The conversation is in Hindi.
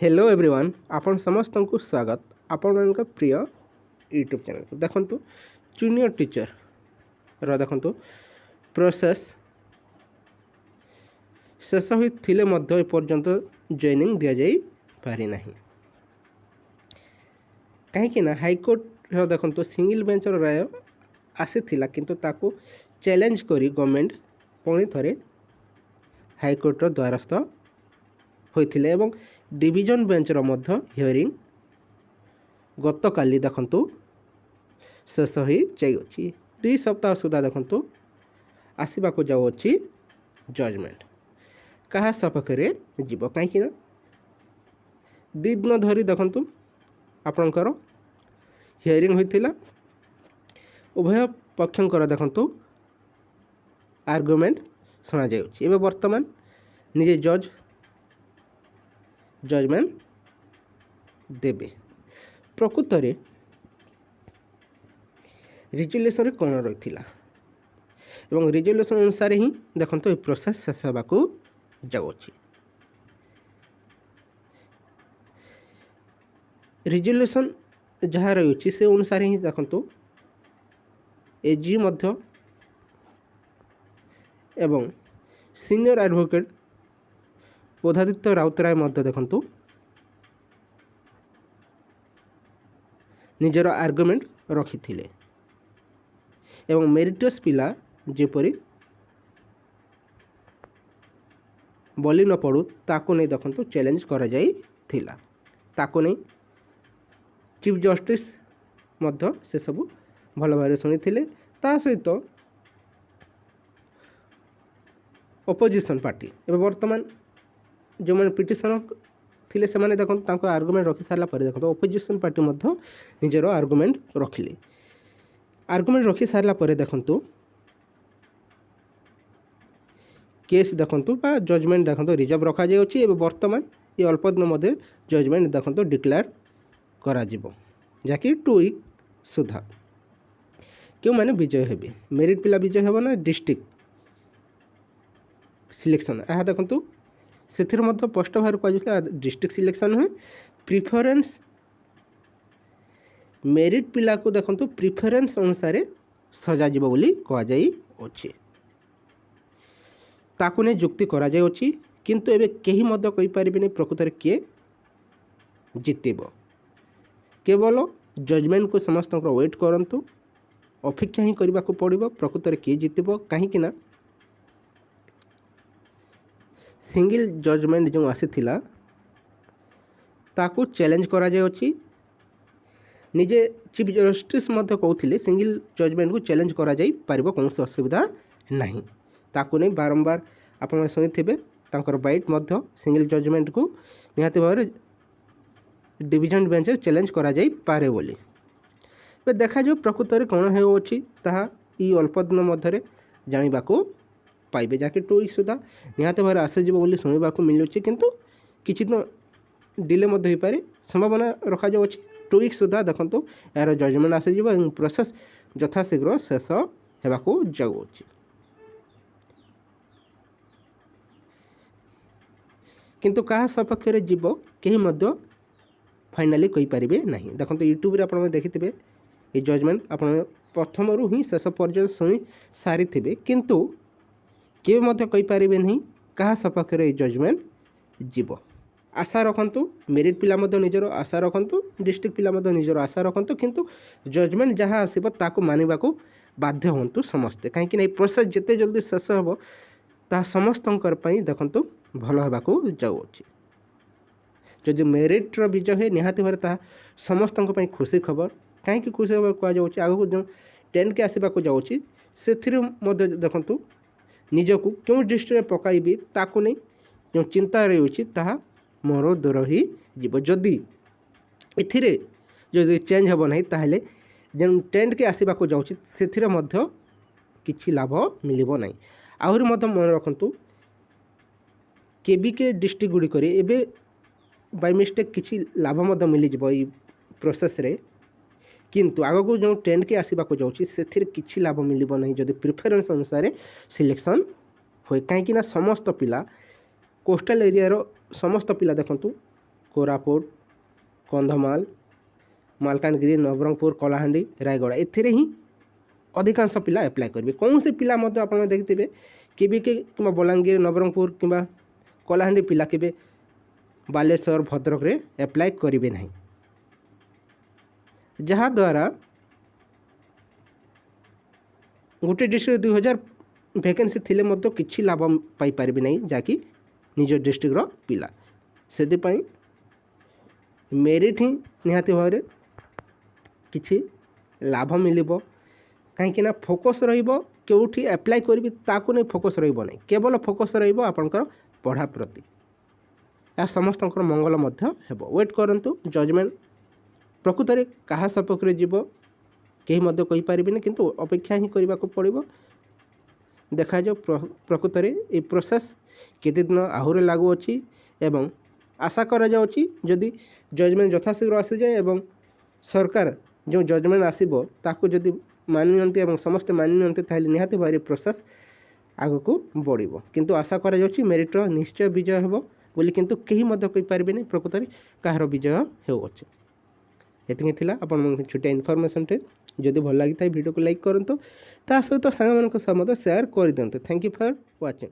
हेलो एवरीवन आपण समस्त को स्वागत आपण मान प्रिय यूट्यूब चैनल को देखंतु जूनियर टीचर रो देखंतु प्रोसेस शेष होइथिले मध्य ए पर्यंत जॉइनिंग दिया जाई पारि नाही कहीं ना हाईकोर्ट रो देखंतु सिंगल बेंच रो राय आसीथिला किंतु ताको चैलेंज करी गवर्नमेंट पुणी थरे हाईकोर्ट रो द्वारस्थ होइथिले एवं डिविजन बेंच रो मध्य हियरिंग गत काली देखंतु शेष हो जाइए 2 सप्ताह सुधा देखंतु आसवा को जाऊ अच्छी जजमेंट क्या सपक्ष जीव कहीं 2 दिन धरी देखंतु आपणकर हियरिंग होइथिला उभय पक्षंकर देखंतु आर्गुमेंट सुना जाउछि एबे वर्तमान निजे जज जजमेंट देबे प्रकृत रे रिजोल्यूशन रे कोन रहिथिला एवं रिजोल्यूशन अनुसार ही देखंतु ए प्रोसेस शेष हेबाकू जाउछि रिजोल्यूशन जहाँ रही से अनुसार ही देखंतु एजी मध्य एवं सीनियर एडवोकेट बोधादित्य राउतराय मध्य देखंतु निजर आर्गुमेंट रखिथिले एवं मेरिटस पिला जेपरी बोली न पड़ू ताको नहीं देखंतु चैलेंज करा जाई थिला ताको नहीं चीफ जस्टिस मध्य से सब भल भाव शुणी ता सहित अपोजिशन पार्टी एवं वर्तमान जो मैंने पिटिशन थिले से माने देखो तांको आर्गुमेंट रखी सारा पर देखो अपोजिशन पार्टी मध्य निजर आर्गुमेंट रखिले आर्गुमेंट रखी सारा पर देखंतु केस देखंतु बा जजमेंट देखंतु रिजर्व रखा जाय अछि एवं वर्तमान ये अल्प दिन मध्य जजमेंट देखंतु डिक्लेयर करा जिवो जाकि 2 वीक सुधा क्यों माने विजय हेबे मेरिट पिला विजय हेबो ना डिस्ट्रिक्ट सिलेक्शन यह देखंतु से स्पष्ट भाव कह डिस्ट्रिक्ट सिलेक्शन हुए प्रिफरेन्स मेरिट पिला को देखंतु प्रिफरेन्स अनुसार सजाजी बोली कहुच्छे ताकू नहीं जुक्ति करा जाय अछि किंतु एबे केही मध्य कहि परिबेनी प्रकृत रे किए जितब केवल जजमेंट को समस्त वेट करंतु अपेक्षा ही करने को पड़ो प्रकृत रे किए जितब कहीं ना सिंगल जजमेंट जो आसीथिला ताकू चैलेंज करा जाय अछि निजे चीफ जस्टिस मध्य कहउथिले सिंगल जजमेंट को चैलेंज करा जाय पारिबो कौन असुविधा नहीं ताकू नहीं बारंबार आपण सुनिथिबे तांकर बाइट मध्य सिंगल जजमेंट को निहाती भाव डिविजन बेंच चैलेंज करा जाय पारे बोली बे देखा जो प्रकृत रे कोन हेउ अछि ताहा ई अल्प दिन मध्य जानिबा को पाइबे जाके 2 वीक सुधा निहाती भाव आसीज बोली शुणा मिलूँ किंतु किछि दिन डिले मध्य हो पारे संभावना रखा जाउ अछि 2 वीक सुधा देखंतु यार जजमेंट आसीज एवं प्रोसेस यथाशीघ्र शेष हेबाकू जाउ अछि किंतु कहा सपक्ष रे जीव केही मध्य फाइनाली कहि परिबे नाही देखंतु यूट्यूब रे आपण देखिथिबे ए जजमेंट आपण प्रथम रु ही शेष पर्यंत सुनी सारी थिबे किंतु के मध्य कहि परिबे नहीं कहा सपक्ष रे जजमेंट जीव आशा रखंतु मेरिट पिला मध्य निजर आशा रखंतु डिस्ट्रिक्ट पिला मध्य निजर आशा रखंतु किंतु जजमेंट जहाँ आसीबो ताको मानिबा को बाध्य होंतु समस्ते कहीं ना प्रोसेस जिते जल्दी शेष हेबो ता समस्तंकर पई देखंतु भल हेबाकू जाउछि जदि मेरिट रो विजय है निहाती भाव ता समस्तंक पई खुशी खबर कहीं खुशी खबर कह जाउछि आगो जो 10 के आसीबा को जाउछि सेथिरे मध्य देखंतु निजको क्यों दृष्टि पकाइबी ताकू नहीं जो चिंता रही ताहा मोर दूर ही जीव जदि एथिरे जदि चेंज हेब नहीं ताहले जो 10 के आसीबा को जाउछि सेथिरे मध्य किछि लाभ मिलिबो नहीं आहुरी मध्य मन रखंतु केबीके डिस्ट्रिक्ट गुड़ी करे एबे बाय मिस्टेक किछि लाभ मध्य मिली जिवो ई प्रोसेस रे किंतु आग को जो 10 के आसीबा को जाउछि सेथिरे किछि लाभ मिलिबो नहीं जदि प्रिफरेन्स अनुसार सिलेक्शन होय कहीं ना समस्त पिला कोस्टल एरिया रो समस्त पिला देखंतु କୋରାପୁଟ, କନ୍ଧମାଳ, ମାଲକାନଗିରି, ନବରଙ୍ଗପୁର, କଳାହାଣ୍ଡି, ରାୟଗଡ଼ା ଏଥିରେ ହିଁ ଅଧିକାଂଶ ପିଲା ଆପ୍ଲାଏ କରିବେ। କୌଣସି ପିଲା ମଧ୍ୟ ଆପଣ ଦେଖିଥିବେ କେବେ କିମ୍ବା ବଲାଙ୍ଗୀର, ନବରଙ୍ଗପୁର କିମ୍ବା କଳାହାଣ୍ଡି ପିଲା କେବେ ବାଲେଶ୍ୱର, ଭଦ୍ରକରେ ଆପ୍ଲାଏ କରିବେ ନାହିଁ, ଯାହାଦ୍ୱାରା ଗୋଟେ ଡିଷ୍ଟ୍ରିକ୍ଟରେ 2000 ଭ୍ୟାକେନ୍ସି ଥିଲେ ମଧ୍ୟ କିଛି ଲାଭ ପାଇପାରିବେ ନାହିଁ, ଯାହାକି ନିଜ ଡିଷ୍ଟ୍ରିକ୍ଟର ପିଲା। ସେଥିପାଇଁ ମେରିଟ୍ ହିଁ ନିହାତି ଭାବରେ କିଛି ଲାଭ ମିଳିବ, କାହିଁକି ନା ଫୋକସ୍ ରହିବ କେଉଁଠି ଆପ୍ଲାଏ କରିବି ତାକୁ ନେଇ ଫୋକସ୍ ରହିବ ନାହିଁ, କେବଳ ଫୋକସ୍ ରହିବ ଆପଣଙ୍କର ପଢ଼ା ପ୍ରତି। ଏହା ସମସ୍ତଙ୍କର ମଙ୍ଗଳ ମଧ୍ୟ ହେବ। ୱେଟ୍ କରନ୍ତୁ, ଜଜମେଣ୍ଟ ପ୍ରକୃତରେ କାହା ସପକ୍ଷରେ ଯିବ କେହି ମଧ୍ୟ କହିପାରିବେନି, କିନ୍ତୁ ଅପେକ୍ଷା ହିଁ କରିବାକୁ ପଡ଼ିବ। ଦେଖାଯାଉ ପ୍ରକୃତରେ ଏହି ପ୍ରୋସେସ୍ କେତେ ଦିନ ଆହୁରି ଲାଗୁଅଛି ଏବଂ ଆଶା କରାଯାଉଛି ଯଦି ଜଜମେଣ୍ଟ ଯଥାଶୀଘ୍ର ଆସିଯାଏ ଏବଂ ସରକାର ଯେଉଁ ଜଜମେଣ୍ଟ ଆସିବ ତାକୁ ଯଦି ମାନି ନିଅନ୍ତି ଏବଂ ସମସ୍ତେ ମାନି ନିଅନ୍ତି ତାହେଲେ ନିହାତି ଭାବରେ ପ୍ରୋସେସ୍ ଆଗକୁ ବଢ଼ିବ। କିନ୍ତୁ ଆଶା କରାଯାଉଛି ମେରିଟ୍ର ନିଶ୍ଚୟ ବିଜୟ ହେବ ବୋଲି, କିନ୍ତୁ କେହି ମଧ୍ୟ କହିପାରିବେନି ପ୍ରକୃତରେ କାହାର ବିଜୟ ହେଉଅଛି। ଏତିକି ଥିଲା ଆପଣଙ୍କ ଛୋଟିଆ ଇନଫର୍ମେସନ୍ଟେ। ଯଦି ଭଲ ଲାଗିଥାଏ ଭିଡ଼ିଓକୁ ଲାଇକ୍ କରନ୍ତୁ, ତା ସହିତ ସାଙ୍ଗମାନଙ୍କ ସହ ମଧ୍ୟ ସେୟାର କରିଦିଅନ୍ତୁ। Thank you for watching.